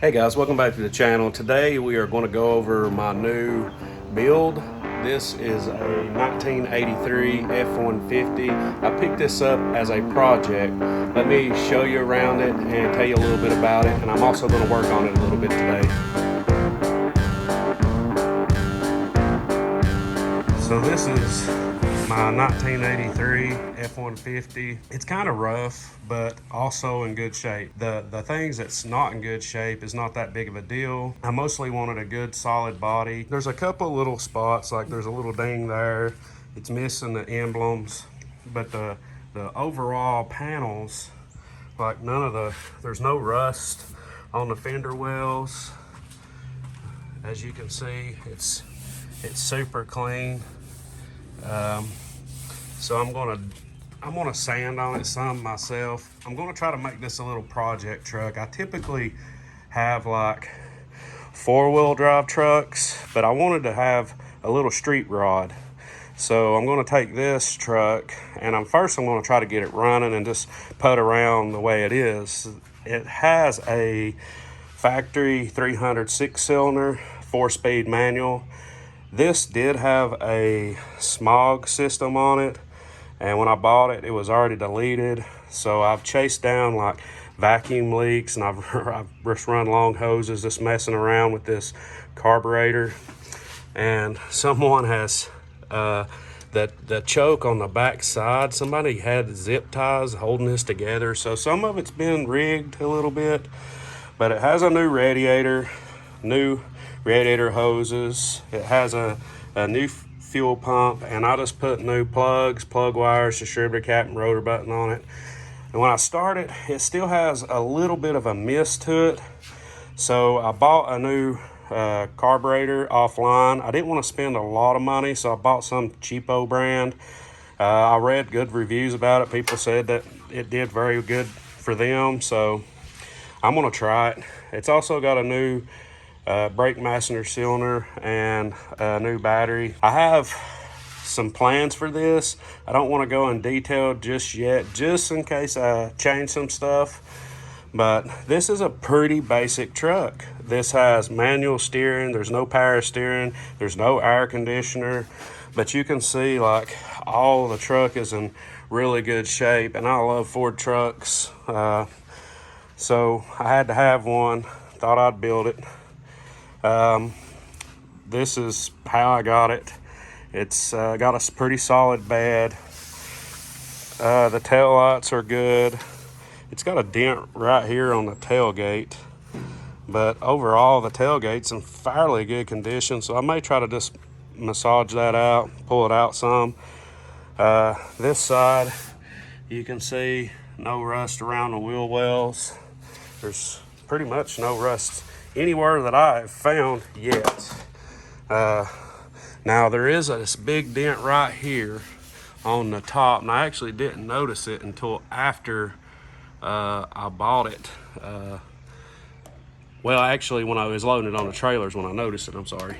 Hey guys, welcome back to the channel. Today we are going to go over my new build. This is a 1983 F150. I picked this up as a project. Let me show you around it and tell you a little bit about it, and I'm also going to work on it a little bit today. So this is my 1983 F-150. It's kind of rough, but also in good shape. The things that's not in good shape is not that big of a deal. I mostly wanted a good solid body. There's a couple little spots, like there's a little ding there. It's missing the emblems, but the overall panels, like there's no rust on the fender wells. As you can see, it's super clean. So I'm gonna sand on it some myself. I'm gonna try to make this a little project truck. I typically have like 4-wheel drive trucks, but I wanted to have a little street rod. So I'm gonna take this truck and I'm gonna try to get it running and just put around the way it is. It has a factory 300 6-cylinder 4-speed manual. This did have a smog system on it, and when I bought it, it was already deleted. So I've chased down like vacuum leaks, and I've just run long hoses just messing around with this carburetor. And someone has the choke on the back side. Somebody had zip ties holding this together. So some of it's been rigged a little bit, but it has a new radiator hoses. It has a new fuel pump, and I just put new plugs, plug wires, distributor cap, and rotor button on it. And when I start it, it still has a little bit of a mist to it. So I bought a new carburetor offline. I didn't want to spend a lot of money, so I bought some cheapo brand. I read good reviews about it. People said that it did very good for them, so I'm gonna try it. It's also got a new brake master cylinder and a new battery. I have some plans for this. I don't want to go in detail just yet, just in case I change some stuff. But this is a pretty basic truck. This has manual steering. There's no power steering. There's no air conditioner. But you can see like all the truck is in really good shape. And I love Ford trucks. So I had to have one. Thought I'd build it. This is how I got it. It's got a pretty solid bed. The tail lights are good. It's got a dent right here on the tailgate, but overall the tailgate's in fairly good condition, so I may try to just massage that out, pull it out some. This side, you can see no rust around the wheel wells. There's pretty much no rust anywhere that I've found yet. Now there is this big dent right here on the top, and I actually didn't notice it until after I bought it. Well, actually, when I was loading it on the trailers, when I noticed it, I'm sorry.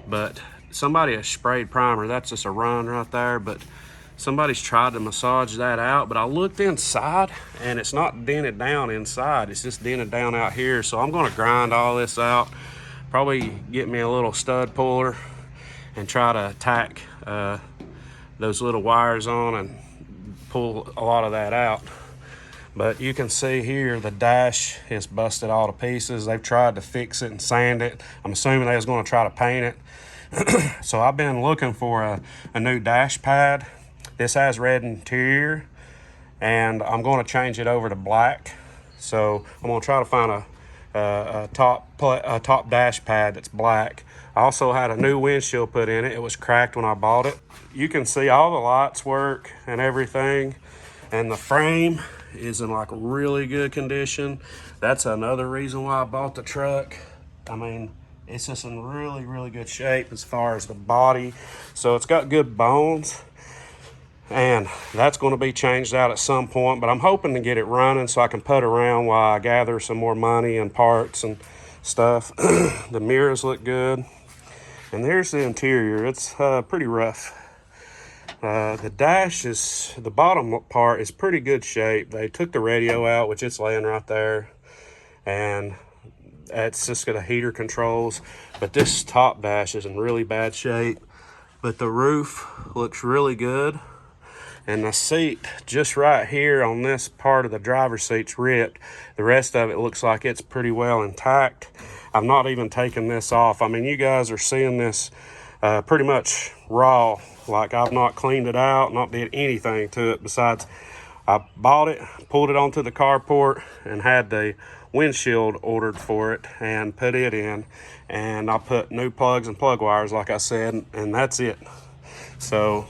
But somebody has sprayed primer. That's just a run right there, but somebody's tried to massage that out. But I looked inside, and it's not dented down inside. It's just dented down out here. So I'm gonna grind all this out, probably get me a little stud puller and try to tack those little wires on and pull a lot of that out. But you can see here the dash is busted all to pieces. They've tried to fix it and sand it. I'm assuming they was going to try to paint it. So I've been looking for a new dash pad. This has red interior, and I'm going to change it over to black. So I'm going to try to find a top dash pad that's black. I also had a new windshield put in it. It was cracked when I bought it. You can see all the lights work and everything, and the frame is in like really good condition. That's another reason why I bought the truck. I mean, it's just in really good shape as far as the body. So it's got good bones, and that's going to be changed out at some point, but I'm hoping to get it running so I can put around while I gather some more money and parts and stuff. The mirrors look good, and there's the interior. It's pretty rough. The dash the bottom part is pretty good shape. They took the radio out, which it's laying right there, and It's just got a heater controls, but this top dash is in really bad shape. But the roof looks really good. And the seat just right here on this part of the driver's seat's ripped. The rest of it looks like it's pretty well intact. I've not even taken this off. I mean, you guys are seeing this pretty much raw. Like, I've not cleaned it out, not did anything to it besides I bought it, pulled it onto the carport, and had the windshield ordered for it and put it in. And I put new plugs and plug wires, like I said, and that's it. So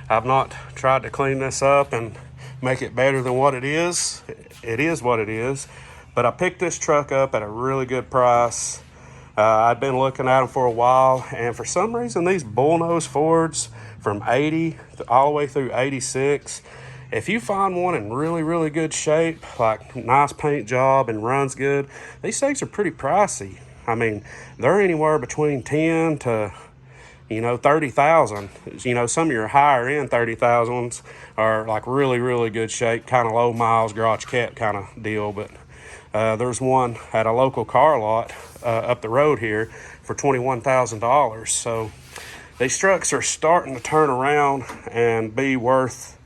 I've not tried to clean this up and make it better than what it is. It is what it is. But I picked this truck up at a really good price. I'd been looking at them for a while, and for some reason, these bullnose Fords from 80 all the way through 86, if you find one in really, really good shape, like nice paint job and runs good, these things are pretty pricey. I mean, they're anywhere between 10 to 30,000. Some of your higher end 30,000s are like really, really good shape, kind of low miles, garage kept kind of deal. But there's one at a local car lot up the road here for $21,000. So these trucks are starting to turn around and be worth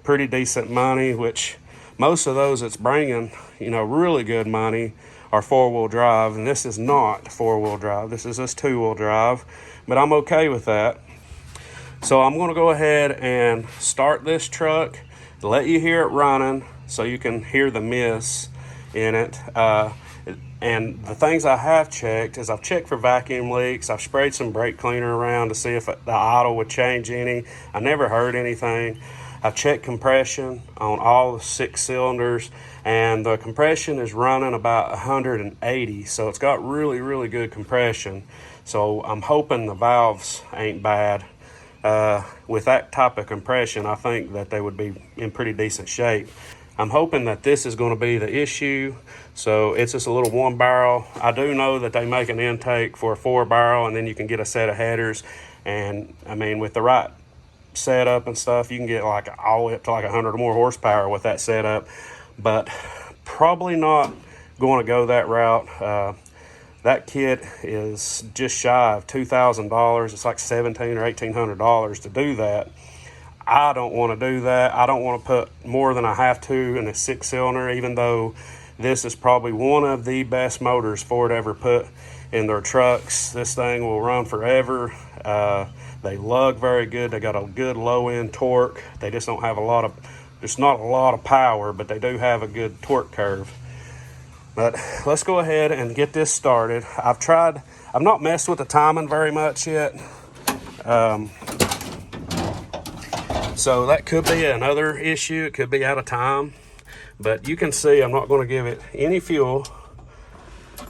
pretty decent money, which most of those it's bringing, really good money are four-wheel drive. And this is not four-wheel drive. This is just two-wheel drive. But I'm okay with that. So I'm going to go ahead and start this truck, let you hear it running so you can hear the miss in it. And the things I have checked is I've checked for vacuum leaks. I've sprayed some brake cleaner around to see if the idle would change any. I never heard anything. I've checked compression on all the 6 cylinders, and the compression is running about 180. So it's got really, really good compression. So I'm hoping the valves ain't bad. With that type of compression, I think that they would be in pretty decent shape. I'm hoping that this is going to be the issue. So it's just a little 1-barrel. I do know that they make an intake for a 4-barrel, and then you can get a set of headers. And I mean, with the right setup and stuff, you can get like all the way up to like 100 or more horsepower with that setup. But probably not going to go that route. That kit is just shy of $2,000. It's like $1,700 or $1,800 to do that. I don't want to do that. I don't want to put more than I have to in a 6-cylinder, even though this is probably one of the best motors Ford ever put in their trucks. This thing will run forever. They lug very good. They got a good low-end torque. They just don't have there's not a lot of power, but they do have a good torque curve. But let's go ahead and get this started. I've not messed with the timing very much yet. So that could be another issue. It could be out of time. But you can see I'm not going to give it any fuel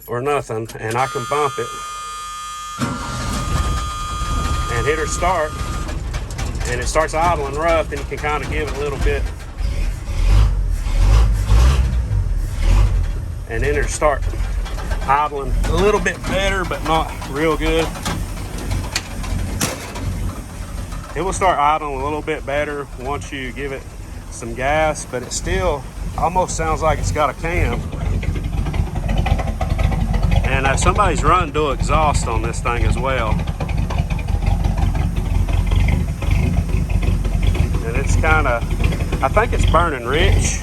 or nothing. And I can bump it and hit her start. And it starts idling rough, and you can kind of give it a little bit. And then it'll start idling a little bit better, but not real good. It will start idling a little bit better once you give it some gas, but it still almost sounds like it's got a cam. And somebody's run dual exhaust on this thing as well. And it's kind of, I think it's burning rich.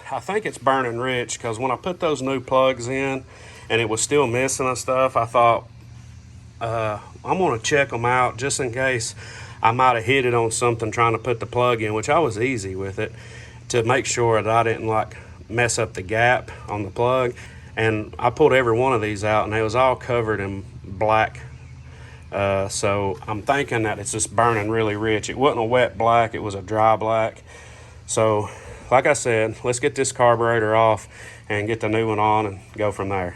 I think it's burning rich because when I put those new plugs in and it was still missing and stuff, I thought I'm going to check them out just in case I might have hit it on something trying to put the plug in, which I was easy with it, to make sure that I didn't like mess up the gap on the plug. And I pulled every one of these out and they was all covered in black. So I'm thinking that it's just burning really rich. It wasn't a wet black, it was a dry black. So like I said, let's get this carburetor off and get the new one on and go from there.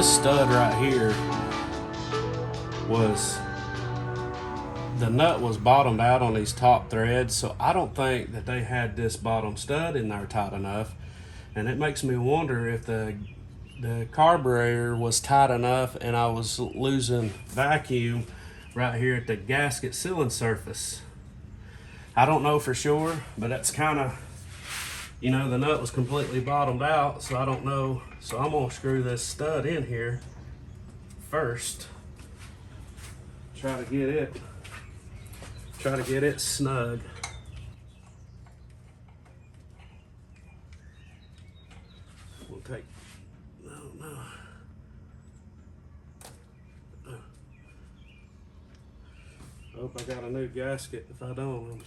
this stud right here was, the nut was bottomed out on these top threads, so I don't think that they had this bottom stud in there tight enough, and it makes me wonder if the carburetor was tight enough and I was losing vacuum right here at the gasket sealing surface. I don't know for sure, but that's kind of, you know, the nut was completely bottomed out, so I don't know. So I'm gonna screw this stud in here first. Try to get it snug. We'll take, no. Hope I got a new gasket. If I don't,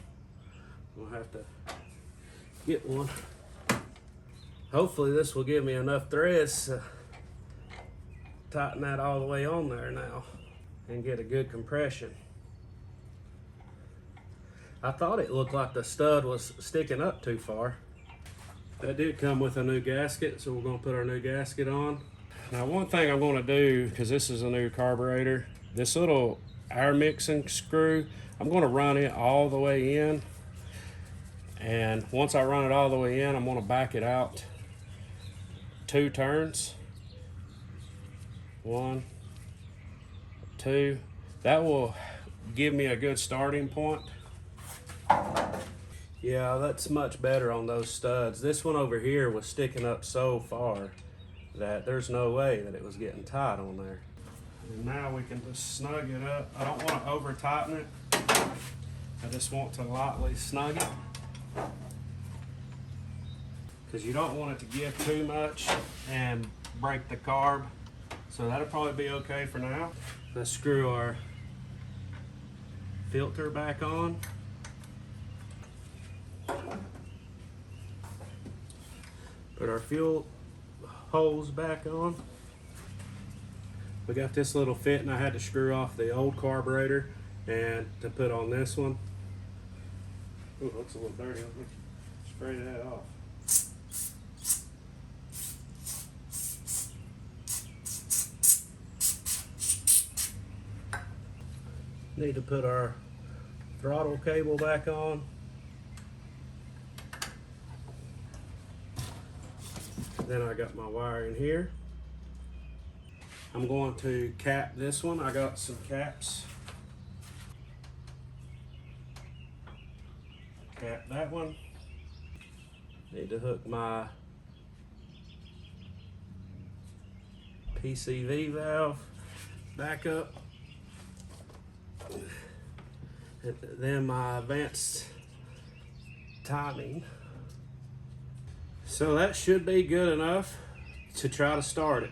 I'm gonna have to get one. Hopefully this will give me enough threads to tighten that all the way on there now and get a good compression. I thought it looked like the stud was sticking up too far. That did come with a new gasket, so we're gonna put our new gasket on. Now one thing I'm gonna do, because this is a new carburetor, this little air mixing screw, I'm gonna run it all the way in. And once I run it all the way in, I'm gonna back it out 2 turns. 1, 2. That will give me a good starting point. Yeah, that's much better on those studs. This one over here was sticking up so far that there's no way that it was getting tight on there. And now we can just snug it up. I don't want to over tighten it. I just want to lightly snug it, because you don't want it to give too much and break the carb. So that'll probably be okay for now. Let's screw our filter back on. Put our fuel hose back on. We got this little fit, and I had to screw off the old carburetor and to put on this one. Ooh, it looks a little dirty. Let me spray that off. Need to put our throttle cable back on. Then I got my wire in here. I'm going to cap this one. I got some caps. Cap that one. Need to hook my PCV valve back up. And then my advanced timing. So that should be good enough to try to start it.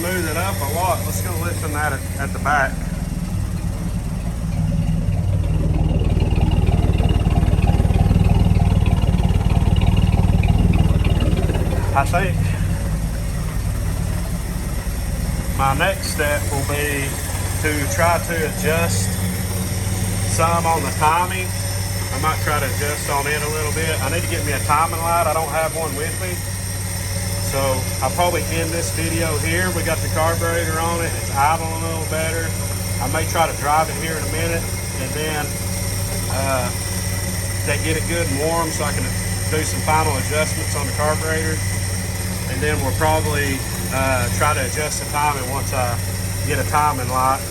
smooth it up a lot. Let's go listen at it at the back. I think my next step will be to try to adjust some on the timing. I might try to adjust on it a little bit. I need to get me a timing light. I don't have one with me. So I'll probably end this video here. We got the carburetor on it. It's idling a little better. I may try to drive it here in a minute and then they get it good and warm so I can do some final adjustments on the carburetor. And then we'll probably try to adjust the timing once I get a timing light.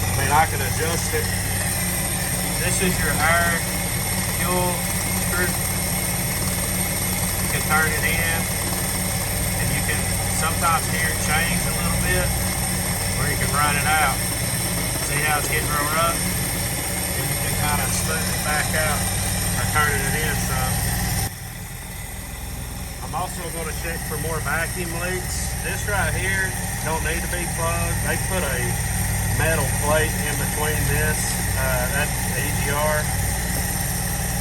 I mean, I can adjust it. This is your air fuel screw. You can turn it in and you can sometimes hear it change a little bit, or you can run it out. See how it's getting real rough? And you can kind of smooth it back out by turning it in some. I'm also going to check for more vacuum leaks. This right here don't need to be plugged. They put a metal plate in between this. That's EGR,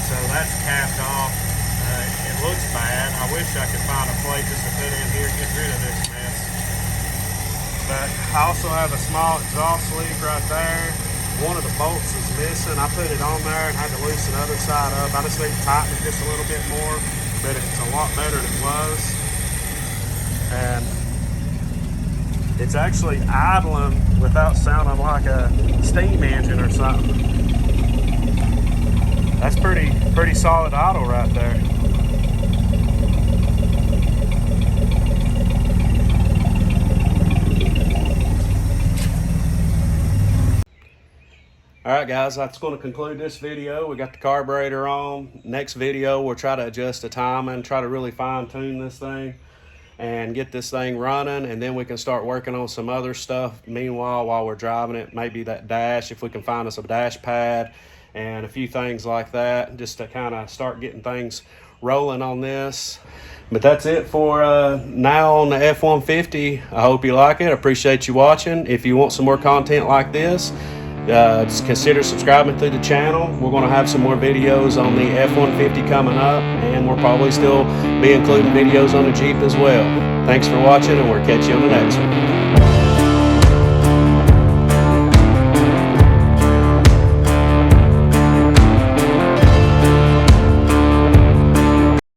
so that's capped off. It looks bad. I wish I could find a plate just to put in here and get rid of this mess. But I also have a small exhaust sleeve right there. One of the bolts is missing. I put it on there and had to loosen the other side up. I just need to tighten it just a little bit more, but it's a lot better than it was. And it's actually idling without sounding like a steam engine or something. That's pretty solid idle right there. All right, guys, that's going to conclude this video. We got the carburetor on. Next video, we'll try to adjust the timing, try to really fine tune this thing and get this thing running, and then we can start working on some other stuff. Meanwhile, while we're driving it, maybe that dash, if we can find us a dash pad and a few things like that, just to kind of start getting things rolling on this. But that's it for now on the F-150. I hope you like it. I appreciate you watching. If you want some more content like this, just consider subscribing to the channel. We're going to have some more videos on the F-150 coming up, and we'll probably still be including videos on the Jeep as well. Thanks for watching, and we'll catch you on the next one.